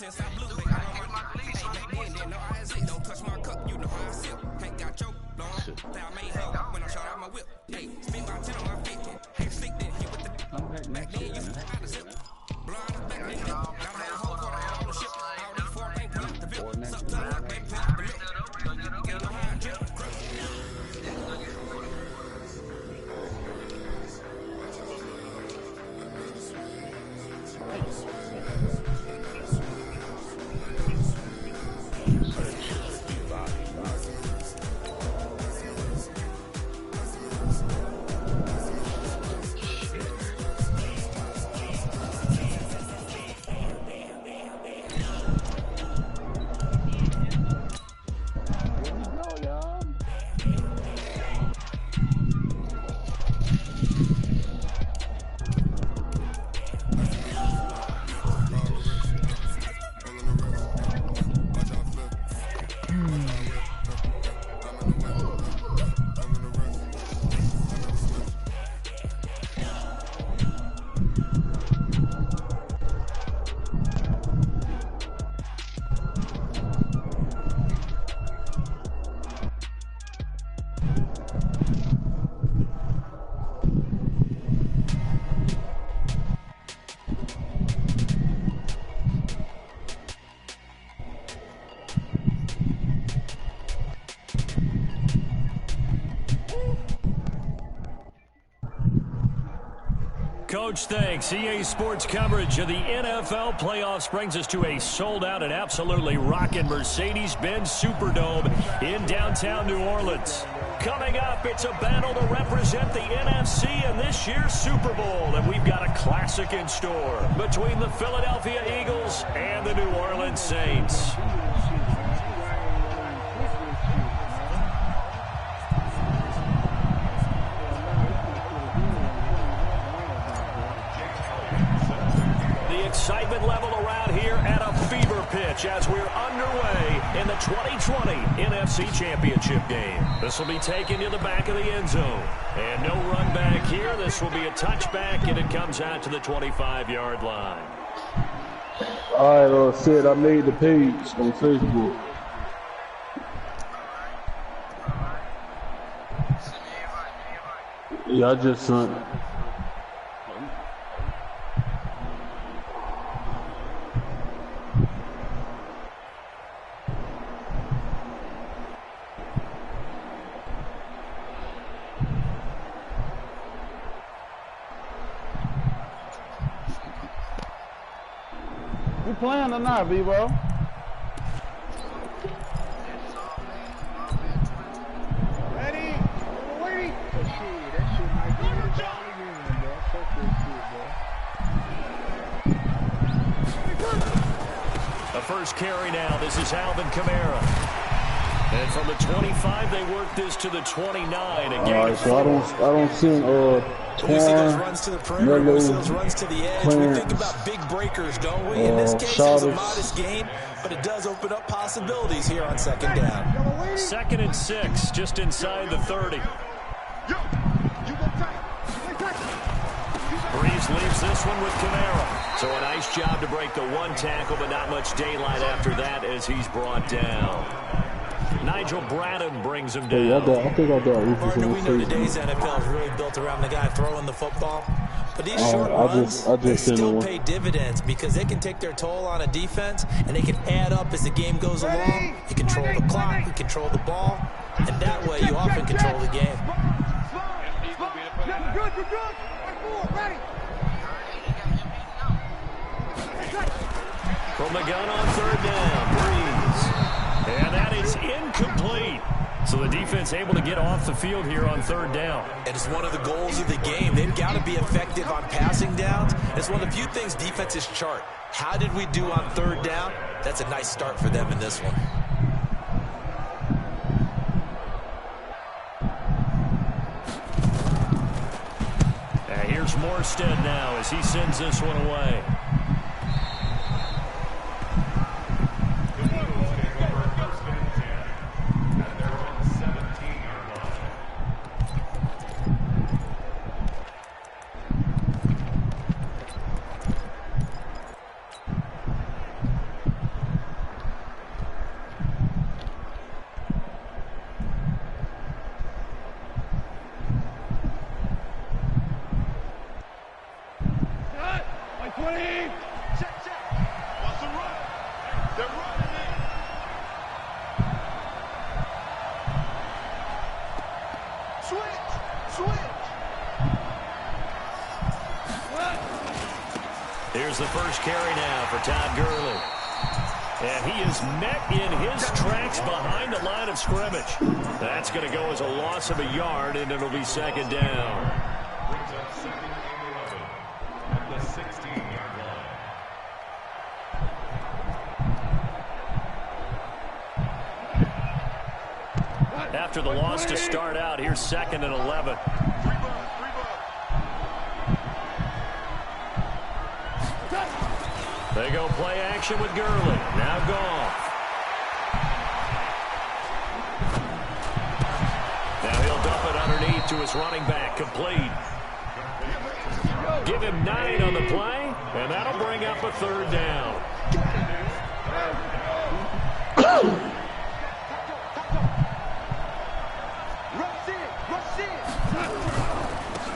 since I blew it. I on my hey, back then, didn't know I was it. Don't touch my cup, you know how I sip. Ain't got your long. Say I made her when I shot out my whip. Hey, spin my 10 on my 50. Hey, slick didn't hit with the back then, you forgot how to zip. Blind back then, got a whole quarter on the ship. All these four ain't put up the VIP. Sometimes I back put up the milk. Ain't no high drip. Coach, thanks. EA Sports coverage of the NFL playoffs brings us to a sold-out and absolutely rocking Mercedes-Benz Superdome in downtown New Orleans. Coming up, it's a battle to represent the NFC in this year's Super Bowl, and we've got a classic in store between the Philadelphia Eagles and the New Orleans Saints. Excitement level around here at a fever pitch as we're underway in the 2020 NFC Championship game. This will be taken to the back of the end zone. And no run back here. This will be a touchback, and it comes out to the 25-yard line. All right, Sid, I made the page on Facebook. Yeah, I just sent it. Playing or not, Vivo? Ready? Wait! Oh, shit, that shit might be in the Johnny Newman, bro. Fuck this shit, bro. The first carry now. This is Alvin Kamara. And from the 25, they work this to the 29. Again, so I don't see we see those runs to the perimeter, we see those runs to the edge. We think about big breakers, don't we? In this case, it's a modest game, but it does open up possibilities here on second down. 2nd and 6, just inside the 30. Breeze leaves this one with Kamara. So a nice job to break the one tackle, but not much daylight after that as he's brought down. Nigel Bradham brings him down. I think I got Partner, we know today's NFL is really built around the guy throwing the football. But these short runs, they still pay dividends because they can take their toll on a defense, and they can add up as the game goes along. You control the clock, you control the ball, and that way you often control the game. You're good. Ready. From the gun on 3rd down, Breeze. And that is incomplete. So the defense able to get off the field here on 3rd down. And it's one of the goals of the game. They've got to be effective on passing downs. It's one of the few things defenses chart. How did we do on 3rd down? That's a nice start for them in this one. Here's Morstead now as he sends this one away. 20. Check. What's the run? They're running it. Switch. Here's the first carry now for Todd Gurley. And he is met in his tracks behind the line of scrimmage. That's going to go as a loss of a yard, and it'll be second down. Brings up second and 11 at the 16-yard line. After the loss to start out, here's second and 11. They go play action with Gurley. Now Goff. Now he'll dump it underneath to his running back. Complete. Give him 9 on the play, and that'll bring up a third down.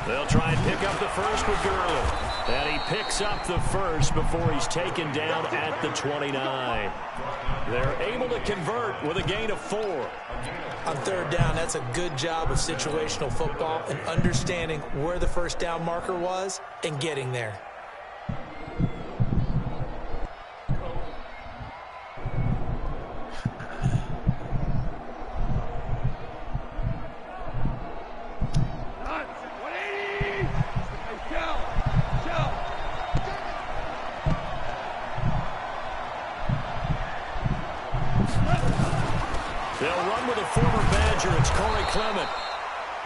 They'll try and pick up the first with Gurley. And he picks up the first before he's taken down at the 29. They're able to convert with a gain of 4. On third down, that's a good job of situational football and understanding where the first down marker was and getting there.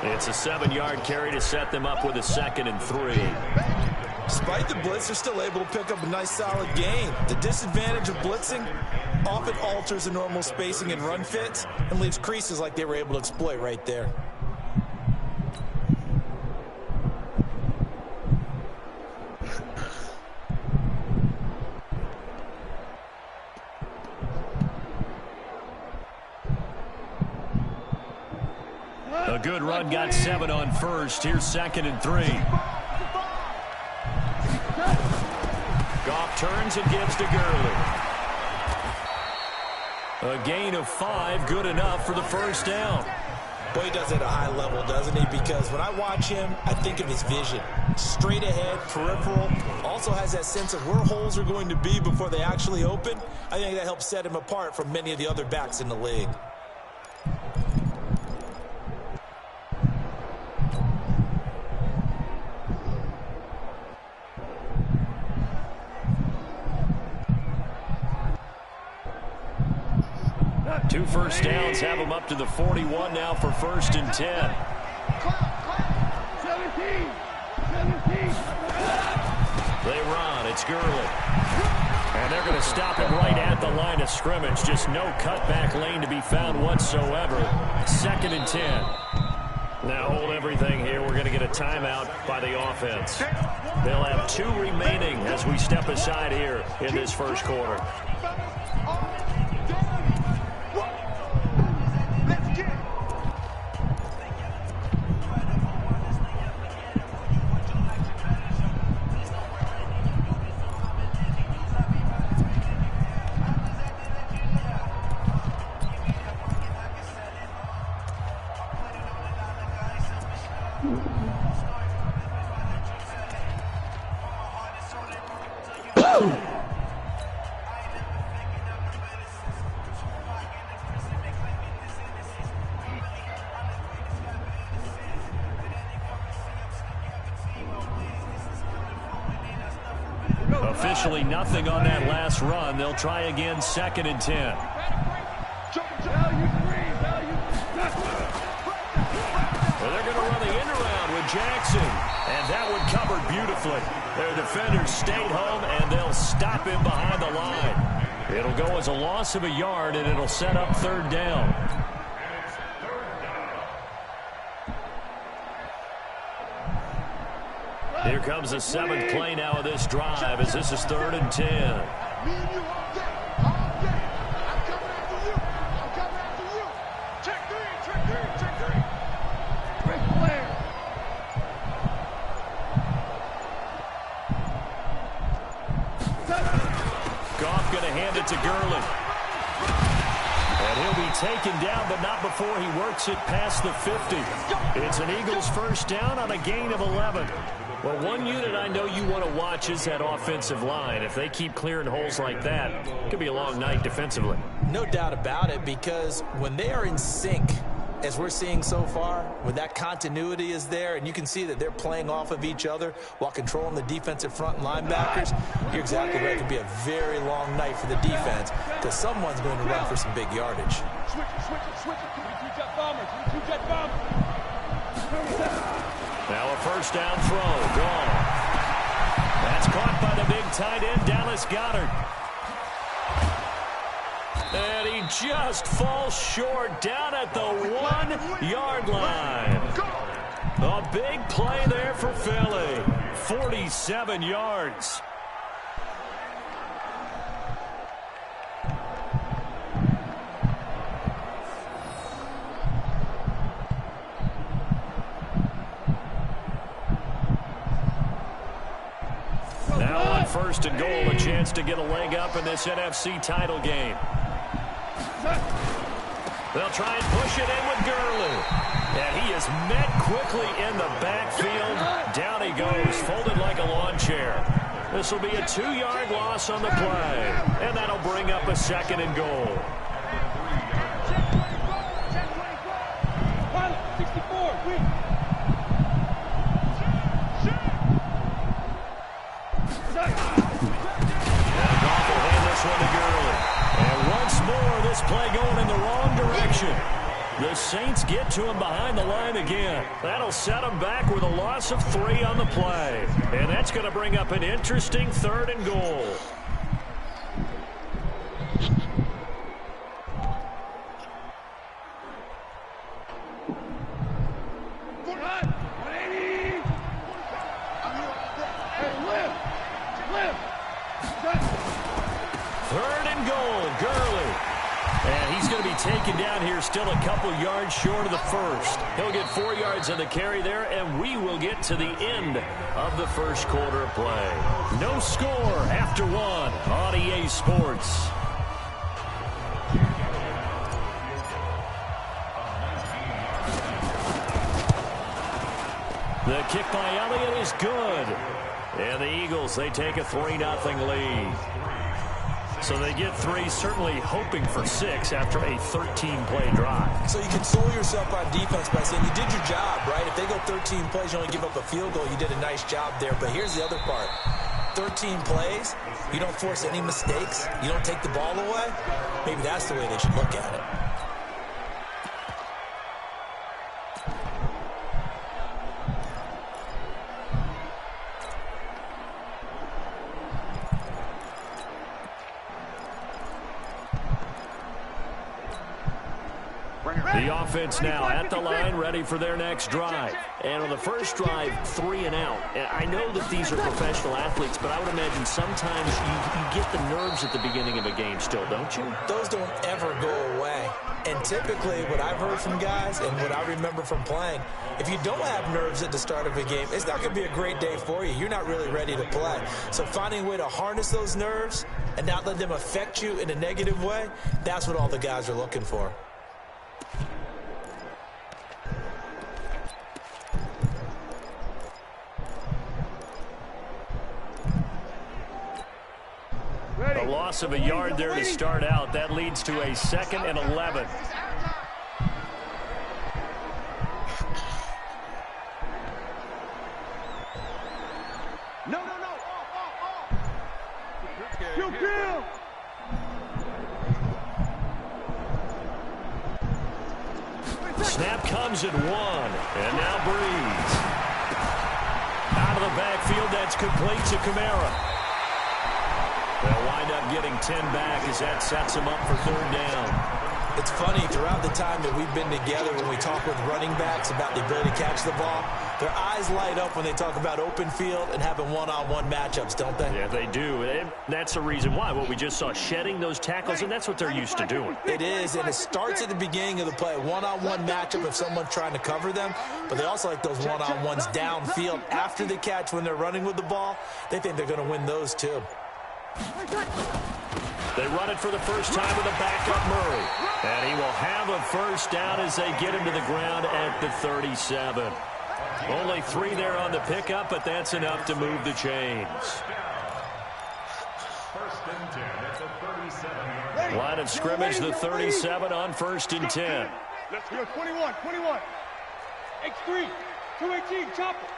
It's a 7-yard carry to set them up with a 2nd and 3. Despite the blitz, they're still able to pick up a nice solid gain. The disadvantage of blitzing often alters the normal spacing and run fits and leaves creases like they were able to exploit right there. A good run got 7 on first. Here's 2nd and 3. Goff turns and gives to Gurley. A gain of 5, good enough for the first down. Boy, he does it at a high level, doesn't he? Because when I watch him, I think of his vision. Straight ahead, peripheral. Also has that sense of where holes are going to be before they actually open. I think that helps set him apart from many of the other backs in the league. Two first downs have them up to the 41 now for 1st and 10. 17. They run. It's Gurley. And they're going to stop it right at the line of scrimmage. Just no cutback lane to be found whatsoever. 2nd and 10. Now hold everything here. We're going to get a timeout by the offense. They'll have 2 remaining as we step aside here in this first quarter. Officially nothing on that last run. They'll try again, 2nd and 10. Well, they're going to run the end around with Jackson. And that one covered beautifully. Their defenders stayed home, and they'll stop him behind the line. It'll go as a loss of a yard, and it'll set up 3rd down. Here comes the 7th play now of this drive as this is 3rd and 10. to hand it to Gurley. And he'll be taken down, but not before he works it past the 50. It's an Eagles first down on a gain of 11. Well, one unit I know you want to watch is that offensive line. If they keep clearing holes like that, it could be a long night defensively. No doubt about it, because when they are in sync, as we're seeing so far, when that continuity is there, and you can see that they're playing off of each other while controlling the defensive front and linebackers, you're exactly right. It could be a very long night for the defense because someone's going to run for some big yardage. Switch it. Two-jet bombers. Now a first down throw. Gone. That's caught by the big tight end, Dallas Goedert. And he just falls short down at the 1-yard line. A big play there for Philly. 47 yards. Now on first and goal, a chance to get a leg up in this NFC title game. They'll try and push it in with Gurley. And he is met quickly in the backfield. Down he goes, folded like a lawn chair. This will be a 2-yard loss on the play. And that'll bring up a second and goal. This play going in the wrong direction. The Saints get to him behind the line again. That'll set him back with a loss of 3 on the play. And that's going to bring up an interesting 3rd and goal. Taken down here, still a couple yards short of the first. He'll get 4 yards on the carry there, and we will get to the end of the first quarter of play. No score after 1 on EA Sports. The kick by Elliott is good. And the Eagles, they take a 3-0 lead. So they get 3, certainly hoping for 6 after a 13-play drive. So you console yourself on defense by saying you did your job, right? If they go 13 plays, you only give up a field goal, you did a nice job there. But here's the other part. 13 plays, you don't force any mistakes, you don't take the ball away. Maybe that's the way they should look at it. The offense now at the line, ready for their next drive. And on the first drive, 3 and out. I know that these are professional athletes, but I would imagine sometimes you get the nerves at the beginning of a game still, don't you? Those don't ever go away. And typically, what I've heard from guys and what I remember from playing, if you don't have nerves at the start of a game, it's not going to be a great day for you. You're not really ready to play. So finding a way to harness those nerves and not let them affect you in a negative way, that's what all the guys are looking for. A loss of a yard there to start out. That leads to a 2nd and 11. No. Kill. Snap comes at 1. And now Breeze. Out of the backfield, that's complete to Kamara. They'll wind up getting 10 back as that sets them up for 3rd down. It's funny, throughout the time that we've been together, when we talk with running backs about the ability to catch the ball, their eyes light up when they talk about open field and having one-on-one matchups, don't they? Yeah, they do. And that's the reason why. What we just saw, shedding those tackles, and that's what they're used to doing. It is, and it starts at the beginning of the play. One-on-one matchup if someone's trying to cover them, but they also like those one-on-ones downfield after the catch when they're running with the ball. They think they're going to win those too. They run it for the first time with a backup Murray. And he will have a first down as they get him to the ground at the 37. Only 3 there on the pickup, but that's enough to move the chains. First and 10 at the 37. Line of scrimmage, the 37 on 1st and 10. Let's go. 21. X3. 218. Chop it.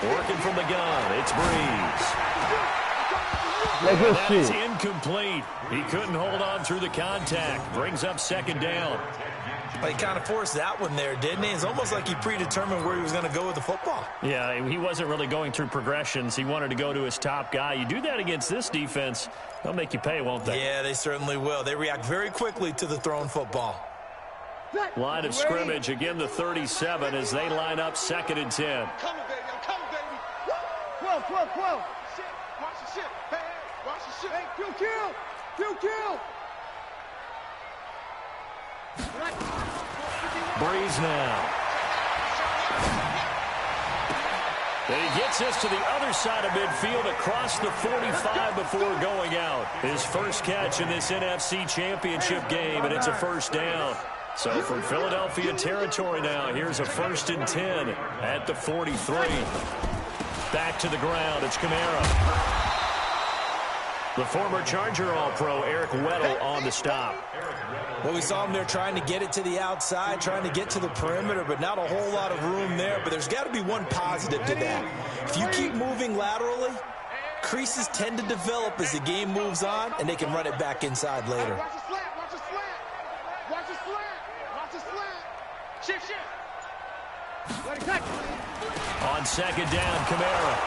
Working from the gun, it's Breeze. That's That's incomplete. He couldn't hold on through the contact. Brings up 2nd down. He kind of forced that one there, didn't he? It's almost like he predetermined where he was going to go with the football. Yeah, he wasn't really going through progressions. He wanted to go to his top guy. You do that against this defense, they'll make you pay, won't they? Yeah, they certainly will. They react very quickly to the thrown football. Line of scrimmage, again the 37 as they line up 2nd and 10. I'm coming, baby. 12. Shit. Watch the shit. Hey, watch the shit. Hey, kill. Breeze now. And he gets us to the other side of midfield across the 45 before going out. His first catch in this NFC Championship game, and it's a first down. So from Philadelphia territory now, here's a 1st and 10 at the 43. Back to the ground, it's Kamara. The former Charger All-Pro Eric Weddle on the stop. Well, we saw him there trying to get it to the outside, trying to get to the perimeter, but not a whole lot of room there. But there's got to be one positive to that. If you keep moving laterally, creases tend to develop as the game moves on, and they can run it back inside later. Watch the slant. Shift. On 2nd down, Kamara.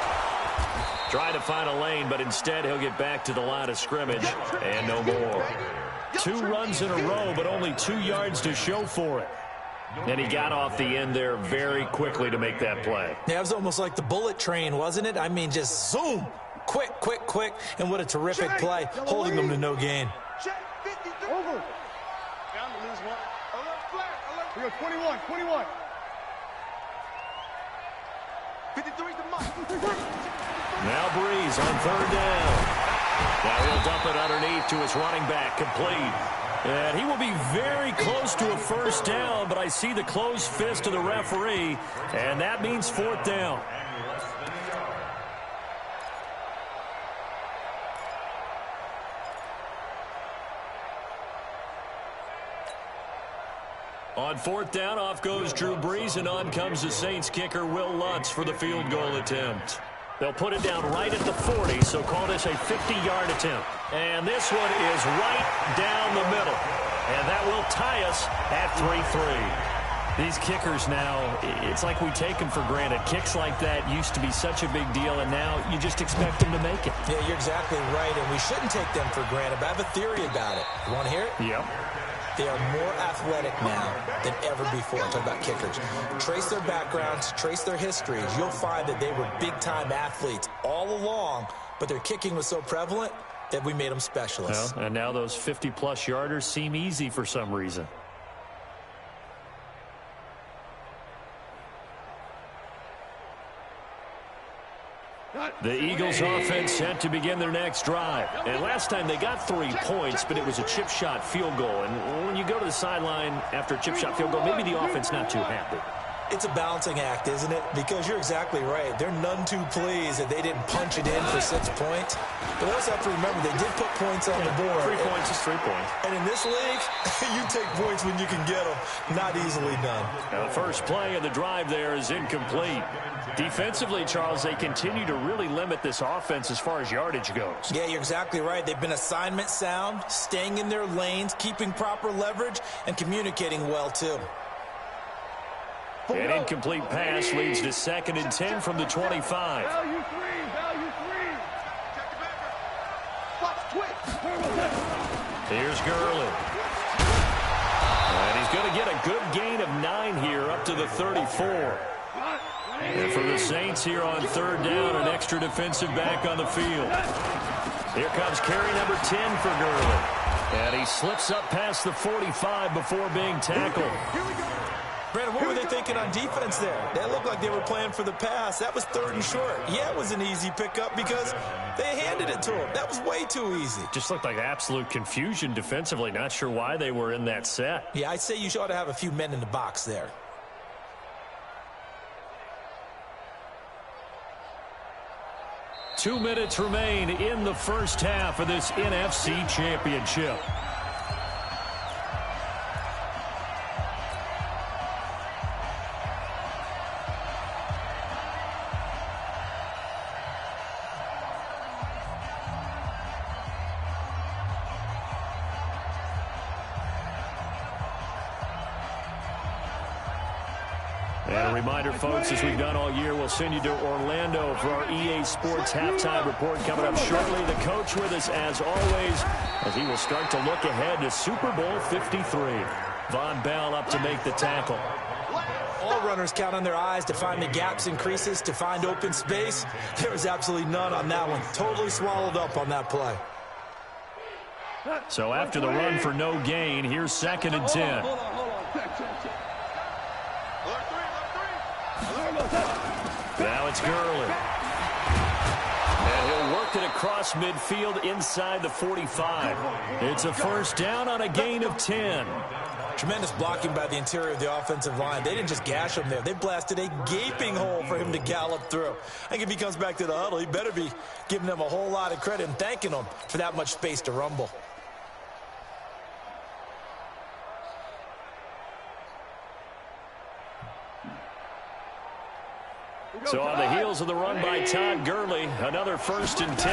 Trying to find a lane, but instead he'll get back to the line of scrimmage, and no more. 2 runs in a row, but only 2 yards to show for it. And he got off the end there very quickly to make that play. Yeah, it was almost like the bullet train, wasn't it? I mean, just zoom. Quick. And what a terrific play, holding them to no gain. Over. Down to lose one. Alert flag. We go 21. 53's the mark. Now Breeze on 3rd down. Now he'll dump it underneath to his running back, complete. And he will be very close to a first down, but I see the closed fist of the referee, and that means 4th down. On 4th down, off goes Drew Brees, and on comes the Saints kicker, Will Lutz, for the field goal attempt. They'll put it down right at the 40, so call this a 50-yard attempt. And this one is right down the middle. And that will tie us at 3-3. These kickers now, it's like we take them for granted. Kicks like that used to be such a big deal, and now you just expect them to make it. Yeah, you're exactly right, and we shouldn't take them for granted. But I have a theory about it. You want to hear it? Yep. They are more athletic now than ever before. I'm talking about kickers. Trace their backgrounds, trace their histories. You'll find that they were big-time athletes all along, but their kicking was so prevalent that we made them specialists. Well, and now those 50-plus yarders seem easy for some reason. The Eagles offense set to begin their next drive. And last time they got 3 points, but it was a chip shot field goal. And when you go to the sideline after a chip shot field goal, maybe the offense not too happy. It's a balancing act, isn't it? Because you're exactly right. They're none too pleased that they didn't punch it in for 6 points. But we also have to remember they did put points on the board. 3 points is 3 points. And in this league, you take points when you can get them. Not easily done. Now, the first play of the drive there is incomplete. Defensively, Charles, they continue to really limit this offense as far as yardage goes. Yeah, you're exactly right. They've been assignment sound, staying in their lanes, keeping proper leverage, and communicating well, too. An incomplete pass leads to 2nd and 10 from the 25. Value three. Here's Gurley. And he's going to get a good gain of 9 here up to the 34. And for the Saints here on 3rd down, an extra defensive back on the field. Here comes carry number 10 for Gurley. And he slips up past the 45 before being tackled. Brandon, what were they thinking on defense there? They looked like they were playing for the pass. That was 3rd and short. Yeah, it was an easy pickup because they handed it to him. That was way too easy. Just looked like absolute confusion defensively. Not sure why they were in that set. Yeah, I'd say you ought to have a few men in the box there. Two minutes remain in the first half of this NFC Championship. And a reminder, folks, as we've done all year, we'll send you to Orlando for our EA Sports halftime report coming up shortly. The coach with us, as always, as he will start to look ahead to Super Bowl 53. Von Bell up to make the tackle. All runners count on their eyes to find the gaps and creases, to find open space. There was absolutely none on that one. Totally swallowed up on that play. So after the run for no gain, here's 2nd and 10. Now it's Gurley. And he'll work it across midfield inside the 45. It's a first down on a gain of 10. Tremendous blocking by the interior of the offensive line. They didn't just gash him there. They blasted a gaping hole for him to gallop through. I think if he comes back to the huddle, he better be giving them a whole lot of credit and thanking them for that much space to rumble. So on the heels of the run by Todd Gurley, another 1st and 10.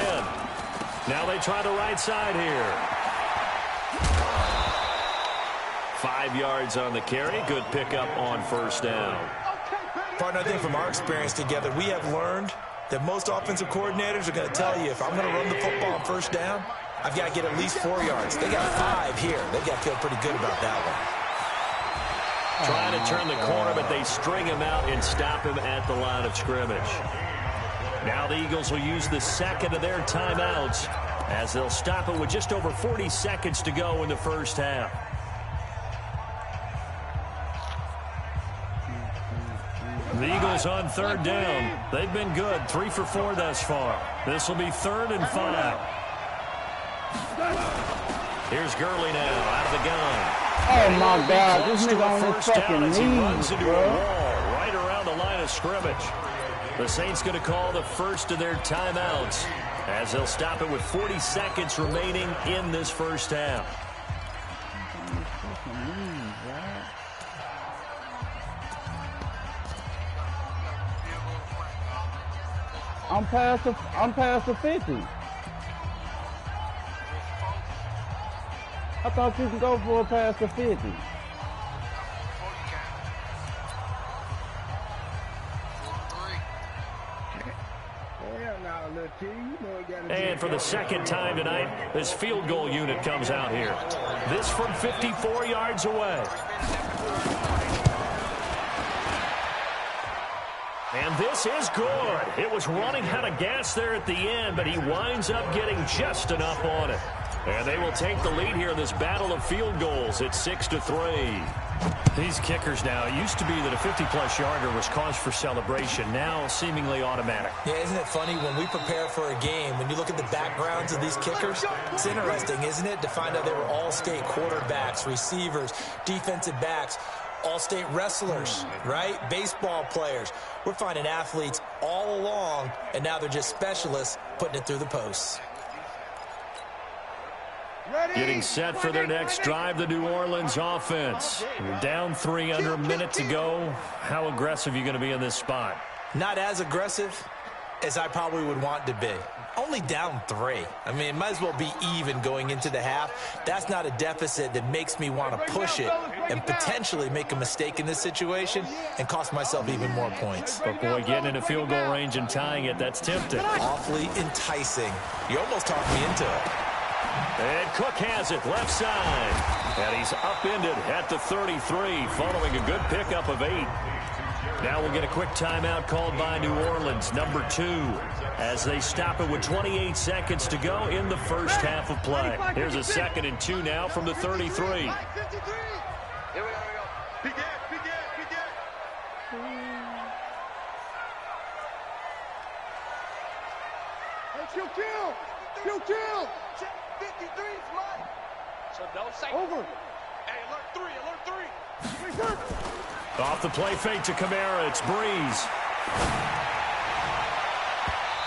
Now they try the right side here. 5 yards on the carry. Good pickup on 1st down. Partner, I think from our experience together, we have learned that most offensive coordinators are going to tell you, if I'm going to run the football on 1st down, I've got to get at least 4 yards. They got 5 here. They've got to feel pretty good about that one. Trying to turn the corner, but they string him out and stop him at the line of scrimmage. Now the Eagles will use the 2nd of their timeouts as they'll stop it with just over 40 seconds to go in the first half. The Eagles on 3rd down. They've been good, 3 for 4 thus far. This will be 3rd and 5. Here's Gurley now out of the gun. Oh my God, this nigga on his fucking knees, he runs into bro. a wall right around the line of scrimmage. The Saints going to call the first of their timeouts as they'll stop it with 40 seconds remaining in this first half. I'm past the 50. I thought you can go for it past the 50. And for the 2nd time tonight, this field goal unit comes out here. This from 54 yards away. And this is good. It was running out of gas there at the end, but he winds up getting just enough on it. And they will take the lead here in this battle of field goals at 6-3. These kickers now, it used to be that a 50-plus yarder was cause for celebration. Now seemingly automatic. Yeah, isn't it funny when we prepare for a game, when you look at the backgrounds of these kickers, it's interesting, isn't it, to find out they were all-state quarterbacks, receivers, defensive backs, all-state wrestlers, right? Baseball players. We're finding athletes all along, and now they're just specialists putting it through the posts. Getting set for their next drive, the New Orleans offense. You're down 3 under a minute to go. How aggressive are you going to be in this spot? Not as aggressive as I probably would want to be. Only down 3. I mean, it might as well be even going into the half. That's not a deficit that makes me want to push it and potentially make a mistake in this situation and cost myself even more points. But boy, getting into field goal range and tying it, that's tempting. Awfully enticing. You almost talked me into it. And Cook has it, left side. And he's upended at the 33, following a good pickup of 8. Now we'll get a quick timeout called by New Orleans, number 2, as they stop it with 28 seconds to go in the first half of play. Here's a 2nd and 2 now from the 33. Here we go. Begin. Kill. 53's mine. So don't say over. Hey, alert three. Off the play fake to Kamara. It's Breeze.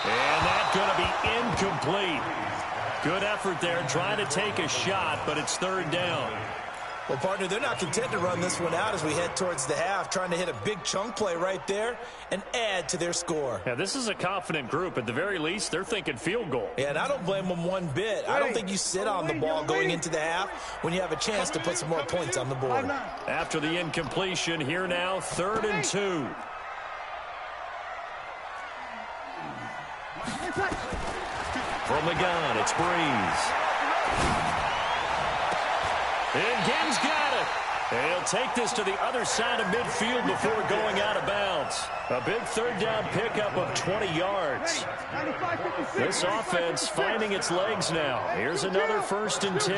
And that's going to be incomplete. Good effort there, trying to take a shot, but it's third down. Well, partner, they're not content to run this one out as we head towards the half, trying to hit a big chunk play right there and add to their score. Yeah, this is a confident group. At the very least, they're thinking field goal. Yeah, and I don't blame them one bit. I don't think you sit on the ball going into the half when you have a chance to put some more points on the board. After the incompletion, here now, 3rd and 2. From the gun, it's Breeze. And Gibbs got it. And he'll take this to the other side of midfield before going out of bounds. A big third down pickup of 20 yards. This offense finding its legs now. Here's another 1st and 10.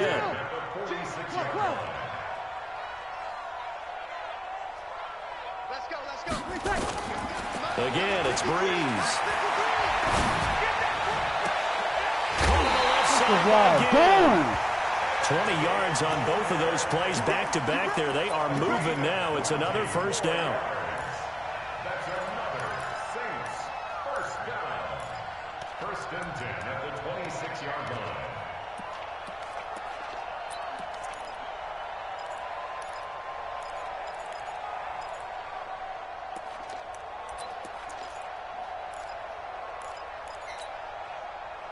Again, it's Breeze. On the left side again. 20 yards on both of those plays back-to-back there. They are moving now. It's another 1st down. That's another Saints first down. 1st and 10 at the 26-yard line.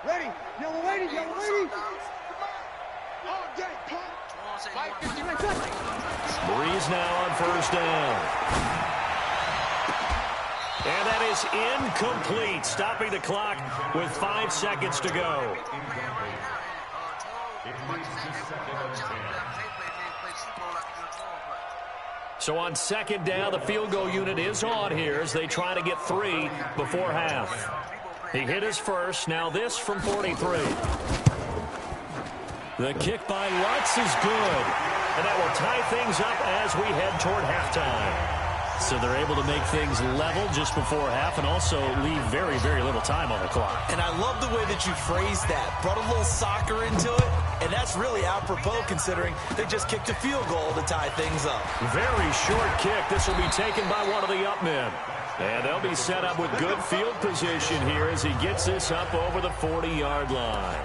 Ready, yellow lady. Breeze now on 1st down. And that is incomplete, stopping the clock with 5 seconds to go. So on 2nd down, the field goal unit is on here as they try to get 3 before half. He hit his first, now this from 43. The kick by Lutz is good. And that will tie things up as we head toward halftime. So they're able to make things level just before half and also leave very, very little time on the clock. And I love the way that you phrased that. Brought a little soccer into it. And that's really apropos considering they just kicked a field goal to tie things up. Very short kick. This will be taken by one of the up men. And they'll be set up with good field position here as he gets this up over the 40-yard line.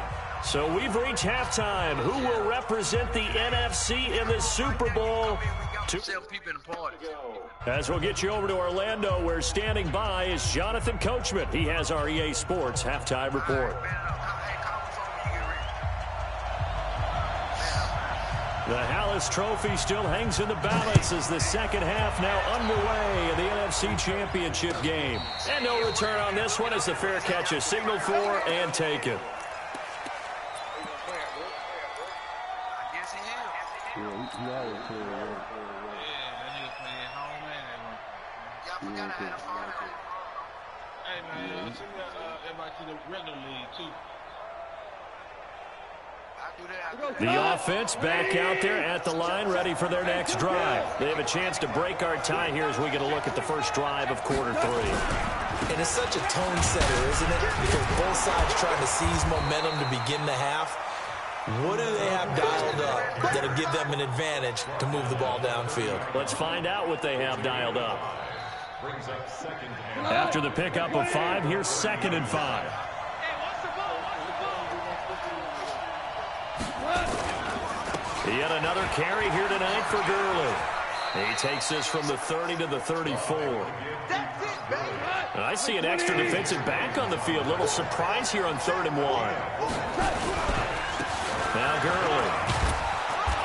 So we've reached halftime. Who will represent the NFC in the Super Bowl? As we'll get you over to Orlando, where standing by is Jonathan Coachman. He has our EA Sports halftime report. The Hallis Trophy still hangs in the balance as the second half now underway in the NFC Championship game. And no return on this one as the fair catch is signaled for and taken. The offense back out there at the line, ready for their next drive. They have a chance to break our tie here as we get a look at the first drive of quarter 3. And it's such a tone setter, isn't it? Because both sides trying to seize momentum to begin the half. What do they have dialed up that'll give them an advantage to move the ball downfield? Let's find out what they have dialed up. After the pickup of 5, here's 2nd and 5. Yet another carry here tonight for Gurley. He takes this from the 30 to the 34. I see an extra defensive back on the field. Little surprise here on 3rd and 1. Now Gurley.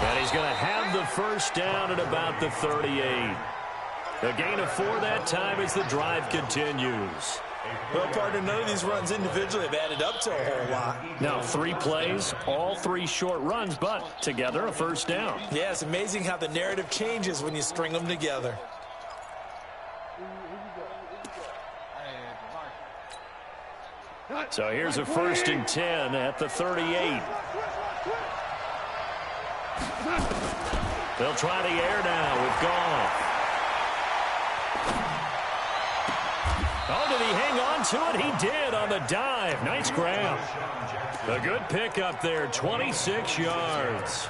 And he's going to have the first down at about the 38. A gain of 4 that time as the drive continues. Well, partner, none of these runs individually have added up to a whole lot. Now 3 plays, all 3 short runs, but together a first down. Yeah, it's amazing how the narrative changes when you string them together. So here's a 1st and 10 at the 38. They'll try the air now with Goff. Oh, did he hang on into it? He did on the dive. Nice grab. A good pickup there, 26 yards.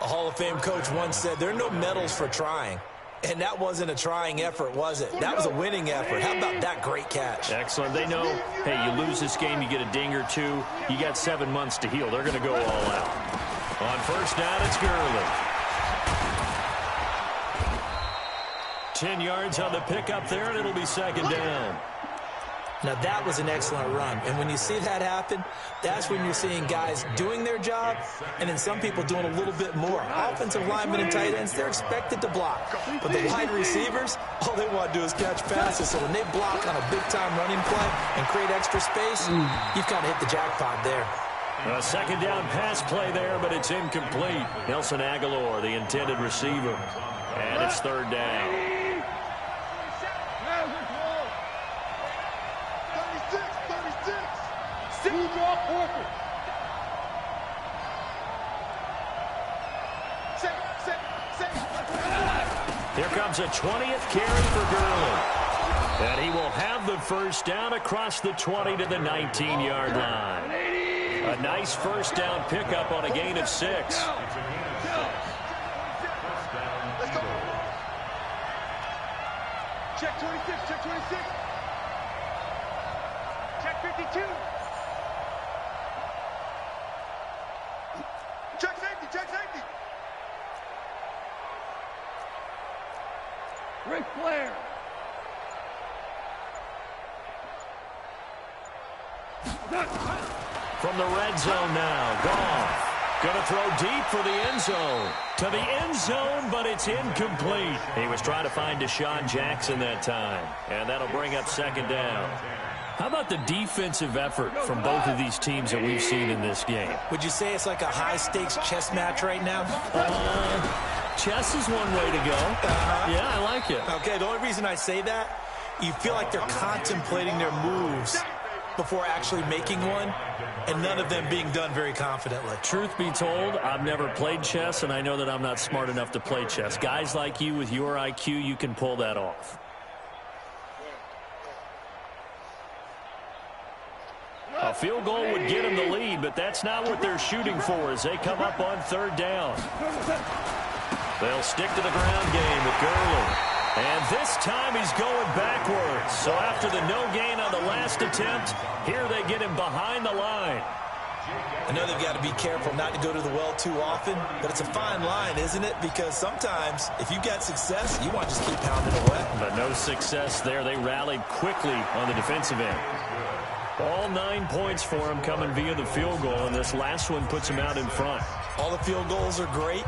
A Hall of Fame coach once said, there are no medals for trying. And that wasn't a trying effort, was it? That was a winning effort. How about that great catch? Excellent. They know, hey, you lose this game, you get a ding or two. You got 7 months to heal. They're going to go all out. On first down, it's Gurley. 10 yards on the pickup there, and it'll be second down. Now, that was an excellent run. And when you see that happen, that's when you're seeing guys doing their job and then some people doing a little bit more. Offensive linemen and tight ends, they're expected to block. But the wide receivers, all they want to do is catch passes. So when they block on a big-time running play and create extra space, you've kind of hit the jackpot there. A second down pass play there, but it's incomplete. Nelson Aguilar, the intended receiver. And it's third down. Here comes a 20th carry for Gurley. And he will have the first down across the 20 to the 19-yard line. A nice first down pickup on a gain of 6. Let's go. Check 26, check 26. Check 52. Check safety, check safety. Ric Flair. From the red zone now, Goff. Going to throw deep for the end zone. To the end zone, but it's incomplete. He was trying to find Deshaun Jackson that time. And that'll bring up second down. How about the defensive effort from both of these teams that we've seen in this game? Would you say it's like a high-stakes chess match right now? Chess is one way to go. Yeah, I like it. Okay, the only reason I say that, you feel like they're contemplating their moves before actually making one, and none of them being done very confidently. Truth be told, I've never played chess, and I know that I'm not smart enough to play chess. Guys like you with your IQ, you can pull that off. A field goal would get them the lead, but that's not what they're shooting for as they come up on third down. They'll stick to the ground game with Gurley. And this time he's going backwards. So after the no gain on the last attempt, here they get him behind the line. I know they've got to be careful not to go to the well too often, but it's a fine line, isn't it? Because sometimes if you got success, you want to just keep pounding away. But no success there. They rallied quickly on the defensive end. All 9 points for him coming via the field goal, and this last one puts him out in front. All the field goals are great,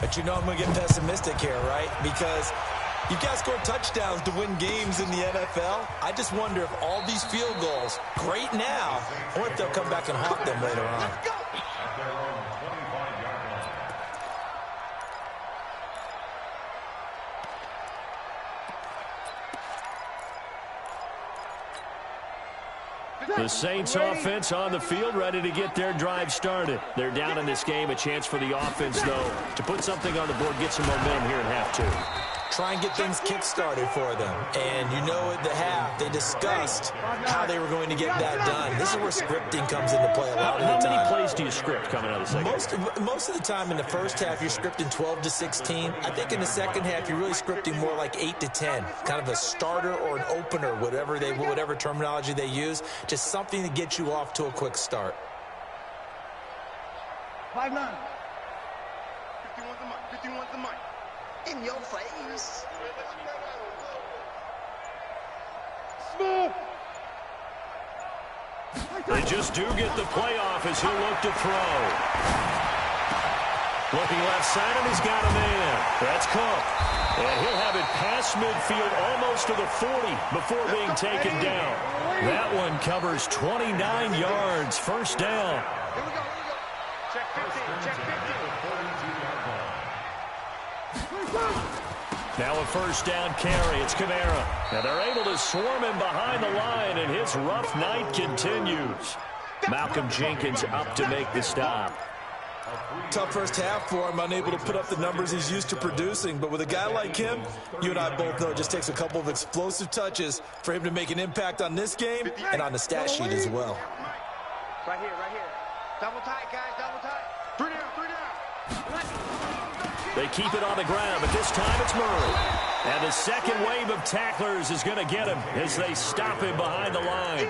but you know I'm going to get pessimistic here, right? Because you've got to score touchdowns to win games in the NFL. I just wonder if all these field goals, great now, or if they'll come back and haunt them later on. The Saints offense on the field, ready to get their drive started. They're down in this game. A chance for the offense, though, to put something on the board, get some momentum here at half two. Try and get things kick-started for them. And you know at the half, they discussed how they were going to get that done. This is where scripting comes into play a lot of the time. How many plays do you script coming out of the second half? Most of the time in the first half, you're scripting 12 to 16. I think in the second half, you're really scripting more like 8 to 10. Kind of a starter or an opener, whatever terminology they use. Just something to get you off to a quick start. 5-9. 51's the mic. In your face. Smooth. They just do get the playoff as he'll look to throw. Looking left side, and he's got a man. That's Cook. And he'll have it past midfield almost to the 40 before being taken down. That one covers 29 yards. First down. Here we go. Check 50. Check 50. Now a first down carry. It's Kamara. Now they're able to swarm him behind the line, and his rough night continues. Malcolm Jenkins up to make the stop. Tough first half for him, unable to put up the numbers he's used to producing. But with a guy like him, you and I both know it just takes a couple of explosive touches for him to make an impact on this game and on the stat sheet as well. Right here, right here. Double tight, guys, double tight. 3 down, 3 down. They keep it on the ground, but this time it's Murray. And the second wave of tacklers is going to get him as they stop him behind the line.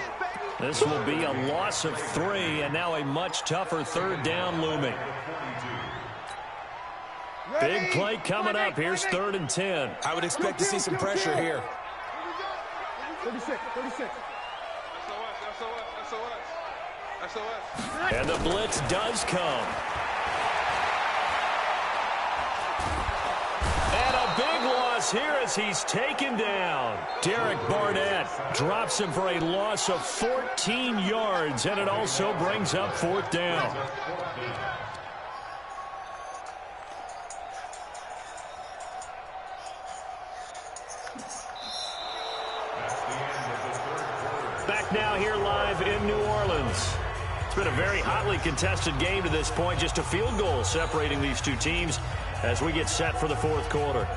This will be a loss of 3, and now a much tougher third down looming. Big play coming up. Here's 3rd and 10. I would expect to see some pressure here. 36, 36. SOS. And the blitz does come. And a big loss here as he's taken down. Derek Barnett drops him for a loss of 14 yards, and it also brings up 4th down. Back now here live in New Orleans. It's been a very hotly contested game to this point. Just a field goal separating these two teams as we get set for the 4th quarter.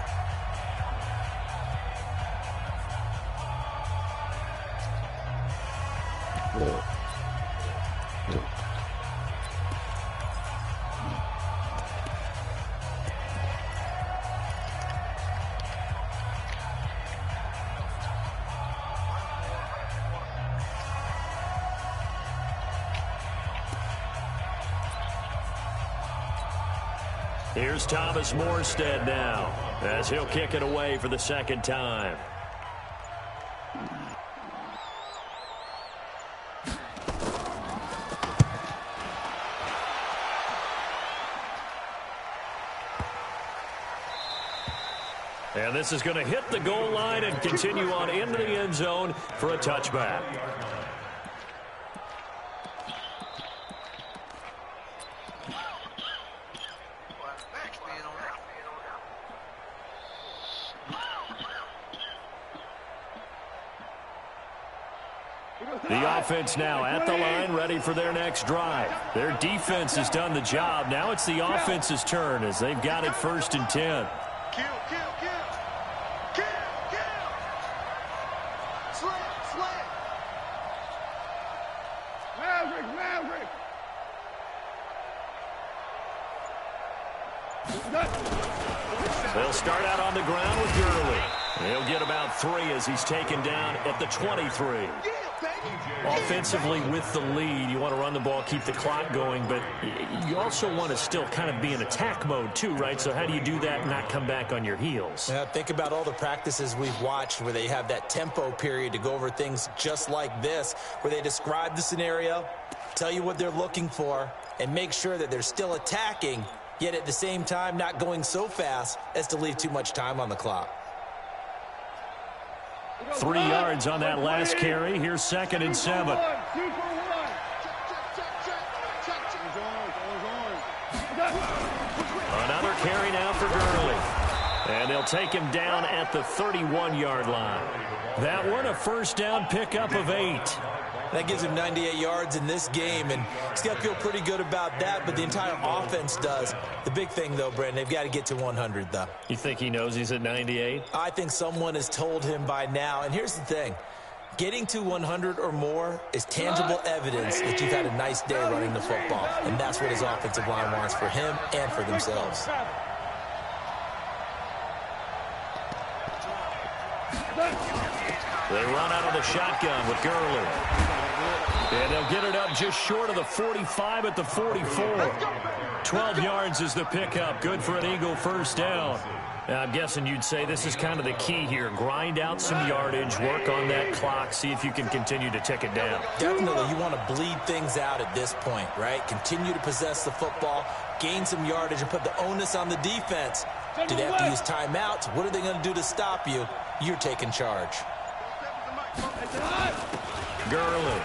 Here's Thomas Morstead now as he'll kick it away for the 2nd time. And this is going to hit the goal line and continue on into the end zone for a touchback. The offense now at the line, ready for their next drive. Their defense has done the job. Now it's the offense's turn as they've got it 1st and 10. Kill, kill, kill. Kill, kill. Slam, slam. Maverick, Maverick. They'll start out on the ground with Gurley. He'll get about 3 as he's taken down at the 23. Offensively with the lead, you want to run the ball, keep the clock going, but you also want to still kind of be in attack mode too, right? So how do you do that and not come back on your heels? Yeah, think about all the practices we've watched where they have that tempo period to go over things just like this, where they describe the scenario, tell you what they're looking for, and make sure that they're still attacking, yet at the same time not going so fast as to leave too much time on the clock. 3 yards on that last carry. Here's 2nd and 7. Another carry now for Gurley. And they'll take him down at the 31-yard line. That one a 1st down pickup of 8. That gives him 98 yards in this game, and he's got to feel pretty good about that, but the entire offense does. The big thing, though, Brandon, they've got to get to 100, though. You think he knows he's at 98? I think someone has told him by now, and here's the thing. Getting to 100 or more is tangible evidence that you've had a nice day running the football, and that's what his offensive line wants for him and for themselves. They run out of the shotgun with Gurley. And they'll get it up just short of the 45 at the 44. 12 yards is the pickup. Good for an Eagle 1st down. Now, I'm guessing you'd say this is kind of the key here. Grind out some yardage, work on that clock, see if you can continue to tick it down. Definitely, you want to bleed things out at this point, right? Continue to possess the football, gain some yardage, and put the onus on the defense. Do they have to use timeouts? What are they going to do to stop you? You're taking charge. Gurley.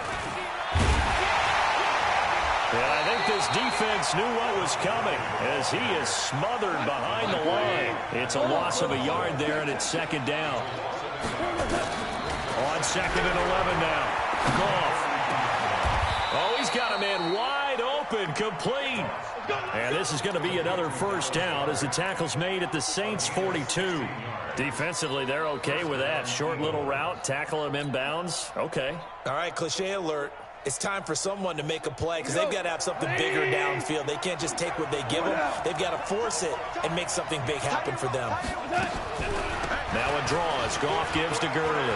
And I think this defense knew what was coming as he is smothered behind the line. It's a loss of a yard there, and it's 2nd down. On 2nd and 11 now. Goff. Oh, he's got a man wide open. open, complete. And this is going to be another first down as the tackle's made at the Saints 42. Defensively, they're okay with that. Short little route, tackle him inbounds. Okay. All right, cliche alert. It's time for someone to make a play because they've got to have something bigger downfield. They can't just take what they give them. They've got to force it and make something big happen for them. Now a draw as Goff gives to Gurley.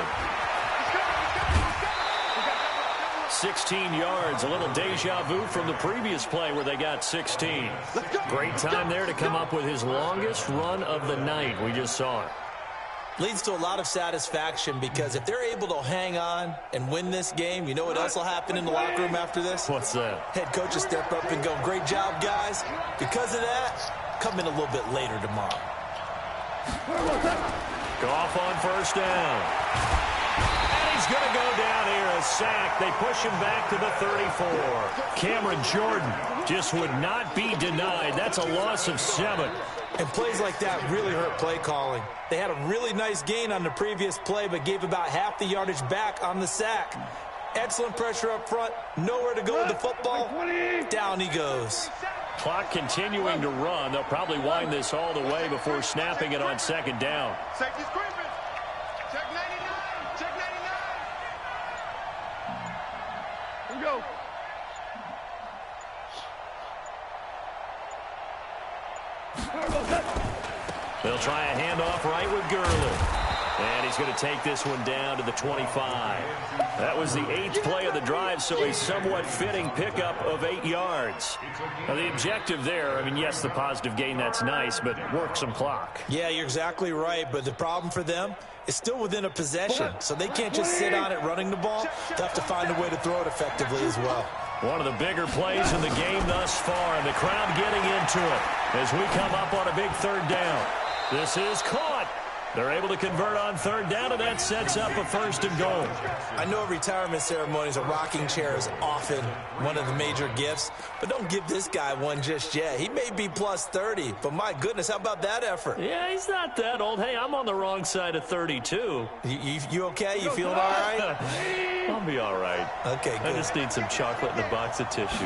16 yards, a little deja vu from the previous play where they got 16. Great time there to come up with his longest run of the night. We just saw it. Leads to a lot of satisfaction because if they're able to hang on and win this game, you know what else will happen in the locker room after this? What's that? Head coach will step up and go, great job, guys. Because of that, come in a little bit later tomorrow. Goff on first down. And he's going to go down here, a sack. They push him back to the 34. Cameron Jordan just would not be denied. That's a loss of 7. And plays like that really hurt play calling. They had a really nice gain on the previous play, but gave about half the yardage back on the sack. Excellent pressure up front. Nowhere to go with the football. Down he goes. Clock continuing to run. They'll probably wind this all the way before snapping it on second down. Safety's creeping. Check 99. Check 99. Here we go. They'll try a handoff right with Gurley. And he's going to take this one down to the 25. That was the 8th play of the drive, so a somewhat fitting pickup of 8 yards. Now, the objective there, I mean, yes, the positive gain, that's nice, but work some clock. Yeah, you're exactly right, but the problem for them is still within a possession, so they can't just sit on it running the ball. They'll have to find a way to throw it effectively as well. One of the bigger plays in the game thus far, and the crowd getting into it as we come up on a big third down. This is caught. They're able to convert on third down, and that sets up a first and goal. I know retirement ceremonies, a rocking chair is often one of the major gifts, but don't give this guy one just yet. He may be plus 30, but my goodness, how about that effort? Yeah, he's not that old. Hey, I'm on the wrong side of 32. You okay? You feeling all right? I'll be all right. Okay, good. I just need some chocolate and a box of tissues.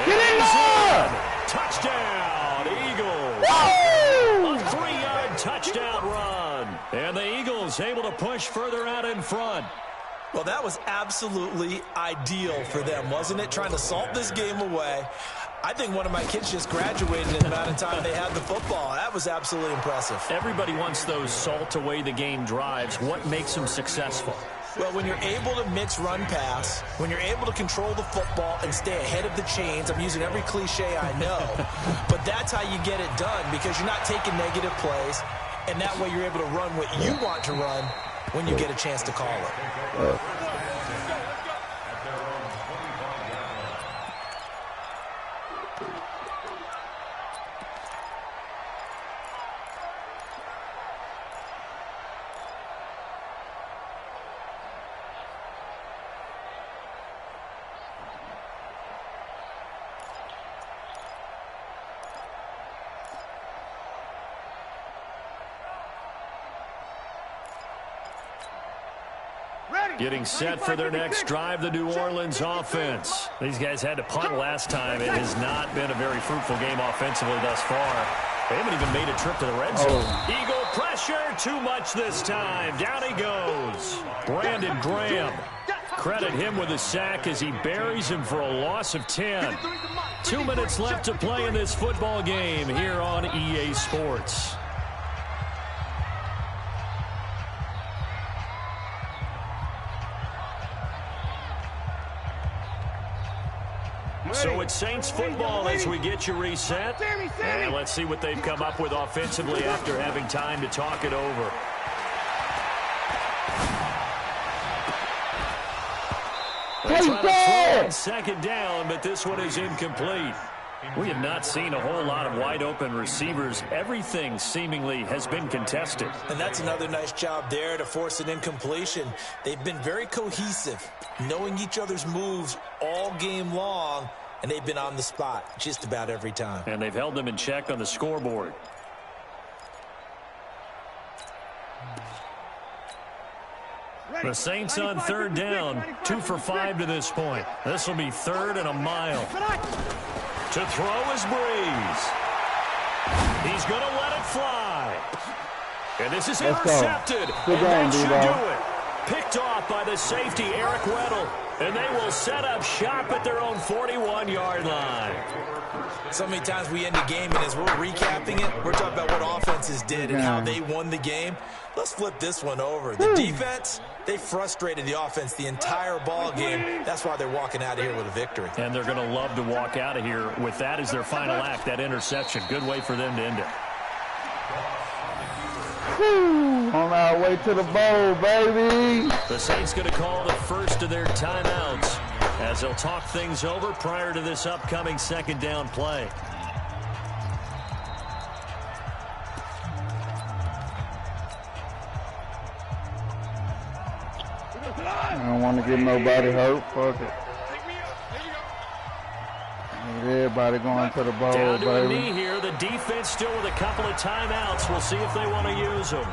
Get in there! Touchdown, Eagles. Woo! A 3-yard touchdown run. And the Eagles able to push further out in front. Well, that was absolutely ideal for them, wasn't it? Trying to salt this game away. I think one of my kids just graduated in the amount of time they had the football. That was absolutely impressive. Everybody wants those salt away the game drives. What makes them successful? Well, when you're able to mix run-pass, when you're able to control the football and stay ahead of the chains, I'm using every cliche I know, but that's how you get it done because you're not taking negative plays, and that way you're able to run what you want to run when you get a chance to call it. Getting set for their next drive, the New Orleans offense. These guys had to punt last time. It has not been a very fruitful game offensively thus far. They haven't even made a trip to the red zone. Eagle pressure, too much this time. Down he goes. Brandon Graham. Credit him with a sack as he buries him for a loss of 10. 2 minutes left to play in this football game here on EA Sports. So it's Saints football as we get you reset. And let's see what they've come up with offensively after having time to talk it over. They try to throw on second down, but this one is incomplete. We have not seen a whole lot of wide open receivers. Everything seemingly has been contested. And that's another nice job there to force an incompletion. They've been very cohesive, knowing each other's moves all game long, and they've been on the spot just about every time. And they've held them in check on the scoreboard. The Saints on 3rd down, 2 for 5 to this point. This will be 3rd and a mile. To throw is Breeze. He's going to let it fly. And this is intercepted. And that should do it. Picked off by the safety, Eric Weddle. And they will set up shop at their own 41-yard line. So many times we end the game, and as we're recapping it, we're talking about what offenses did and how they won the game. Let's flip this one over. The defense, they frustrated the offense the entire ball game. That's why they're walking out of here with a victory. And they're going to love to walk out of here with that as their final act, that interception. Good way for them to end it. On our way to the bowl, baby. The Saints going to call the first of their timeouts as they'll talk things over prior to this upcoming 2nd down play. I don't want to get nobody hurt. Fuck it. Everybody going to the bowl, down to baby. a knee here. The defense still with a couple of timeouts. We'll see if they want to use them.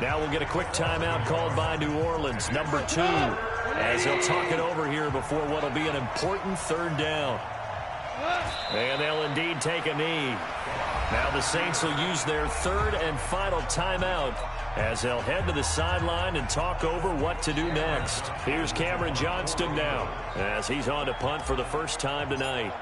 Now we'll get a quick timeout called by New Orleans, number 2, as they'll talk it over here before what will be an important 3rd down. And they'll indeed take a knee. Now the Saints will use their 3rd and final timeout as they'll head to the sideline and talk over what to do next. Here's Cameron Johnston now as he's on to punt for the first time tonight.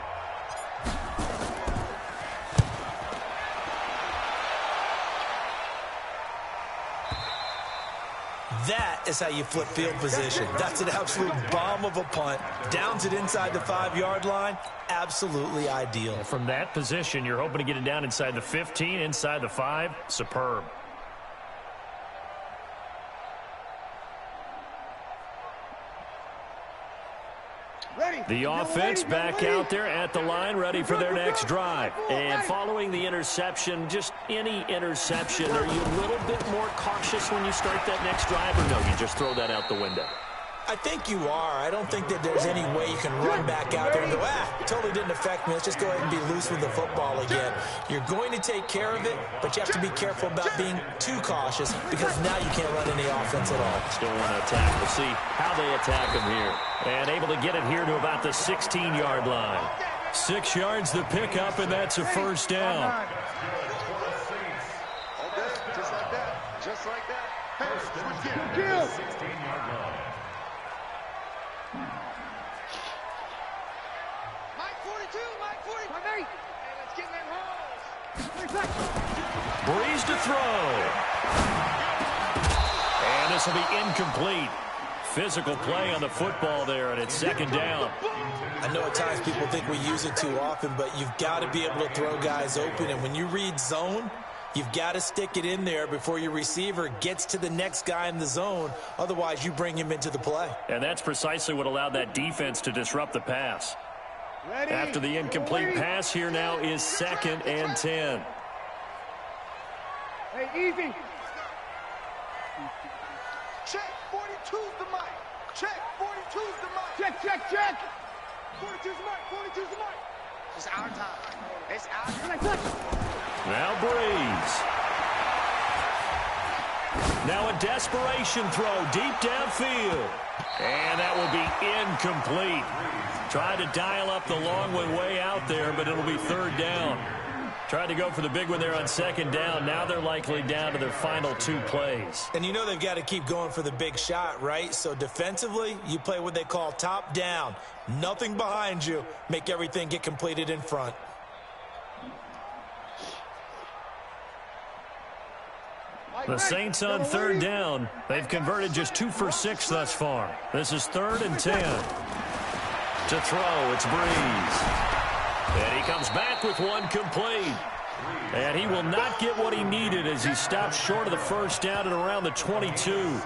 That is how you flip field position. That's an absolute bomb of a punt. Downs it inside the 5-yard line. Absolutely ideal. From that position, you're hoping to get it down inside the 15, inside the 5. Superb. The offense back out there at the line, ready for their next drive. And following the interception, just any interception, are you a little bit more cautious when you start that next drive, or no, you just throw that out the window? I think you are. I don't think that there's any way you can run back out there and go, totally didn't affect me. Let's just go ahead and be loose with the football again. You're going to take care of it, but you have to be careful about being too cautious because now you can't run any offense at all. Still want to attack. We'll see how they attack him here. And able to get it here to about the 16-yard line. 6 yards the pickup, and that's a first down. Just like that. Just like that. Hey, kill. 16-yard line. Breeze to throw. And this will be incomplete. Physical play on the football there, and it's 2nd down. I know at times people think we use it too often, but you've got to be able to throw guys open. And when you read zone, you've got to stick it in there before your receiver gets to the next guy in the zone. Otherwise, you bring him into the play. And that's precisely what allowed that defense to disrupt the pass. After the incomplete pass, here now is 2nd and 10. Hey, easy. Check, 42's the mic. Check, 42's the mic. Check, check, check. 42's the mic, 42's the mic. It's our time. It's our time. Now Breeze. Now a desperation throw deep downfield. And that will be incomplete. Tried to dial up the long one way out there, but it'll be 3rd down. Tried to go for the big one there on 2nd down. Now they're likely down to their final 2 plays. And you know they've got to keep going for the big shot, right? So defensively, you play what they call top down. Nothing behind you. Make everything get completed in front. The Saints on 3rd down. They've converted just 2 for 6 thus far. This is 3rd and 10. To throw, it's Breeze. And he comes back with one complete. And he will not get what he needed as he stops short of the first down at around the 22.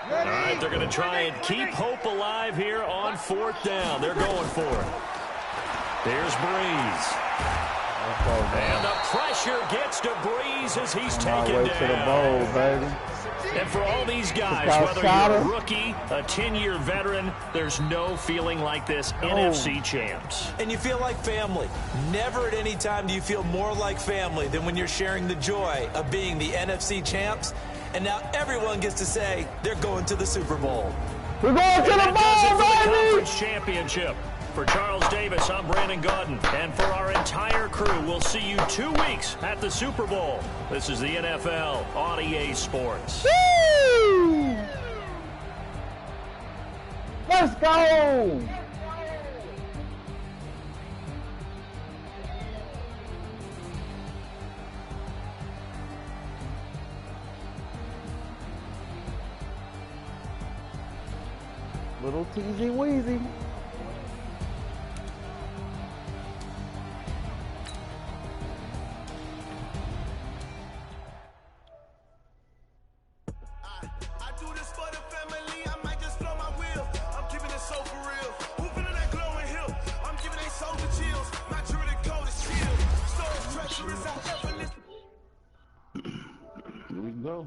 All right, they're going to try and keep hope alive here on 4th down. They're going for it. Here's Breeze. And the pressure gets to Breeze as he's taken down. To the bowl, baby. And for all these guys, whether you're a rookie, a 10-year veteran, there's no feeling like this NFC champs. And you feel like family. Never at any time do you feel more like family than when you're sharing the joy of being the NFC champs. and now everyone gets to say they're going to the Super Bowl. We're going to the bowl, baby! Conference championship. For Charles Davis, I'm Brandon Gaudin. And for our entire crew, we'll see you 2 weeks at the Super Bowl. This is the NFL on EA Sports. Woo! Let's go! Little teasy weezy.